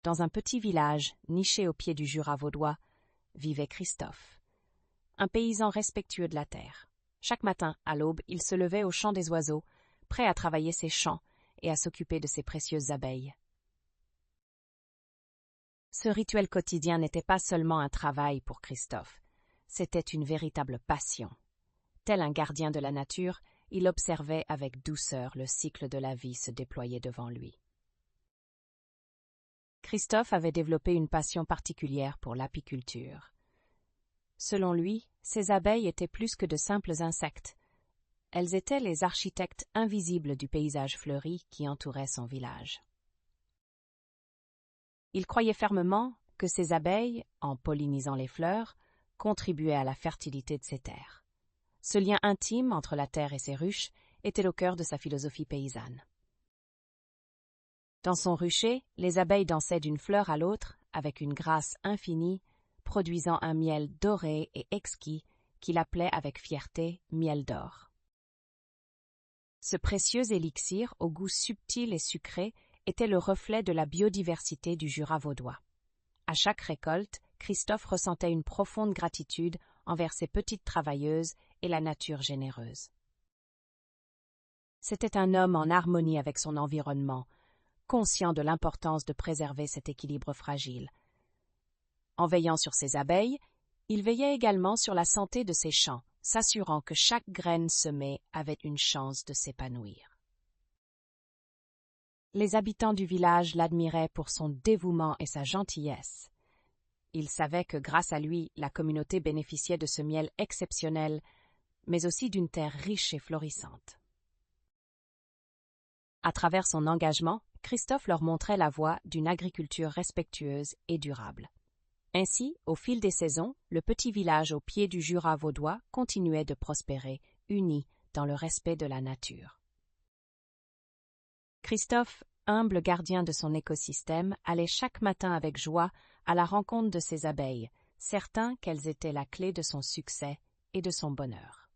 dans un petit village niché au pied du Jura vaudois, vivait Christophe, un paysan respectueux de la terre. Chaque matin, à l'aube, il se levait au chant des oiseaux, prêt à travailler ses champs et à s'occuper de ses précieuses abeilles. Ce rituel quotidien n'était pas seulement un travail pour Christophe, c'était une véritable passion. Tel un gardien de la nature, il observait avec douceur le cycle de la vie se déployer devant lui. Christophe avait développé une passion particulière pour l'apiculture. Selon lui, ces abeilles étaient plus que de simples insectes. Elles étaient les architectes invisibles du paysage fleuri qui entourait son village. Il croyait fermement que ces abeilles, en pollinisant les fleurs, contribuaient à la fertilité de ses terres. Ce lien intime entre la terre et ses ruches était au cœur de sa philosophie paysanne. Dans son rucher, les abeilles dansaient d'une fleur à l'autre avec une grâce infinie, produisant un miel doré et exquis qu'il appelait avec fierté miel d'or. Ce précieux élixir, au goût subtil et sucré, était le reflet de la biodiversité du Jura vaudois. À chaque récolte, Christophe ressentait une profonde gratitude envers ses petites travailleuses et la nature généreuse. C'était un homme en harmonie avec son environnement, conscient de l'importance de préserver cet équilibre fragile. En veillant sur ses abeilles, il veillait également sur la santé de ses champs, s'assurant que chaque graine semée avait une chance de s'épanouir. Les habitants du village l'admiraient pour son dévouement et sa gentillesse. Ils savaient que grâce à lui, la communauté bénéficiait de ce miel exceptionnel, mais aussi d'une terre riche et florissante. À travers son engagement, Christophe leur montrait la voie d'une agriculture respectueuse et durable. Ainsi, au fil des saisons, le petit village au pied du Jura vaudois continuait de prospérer, uni dans le respect de la nature. Christophe, humble gardien de son écosystème, allait chaque matin avec joie à la rencontre de ses abeilles, certain qu'elles étaient la clé de son succès et de son bonheur.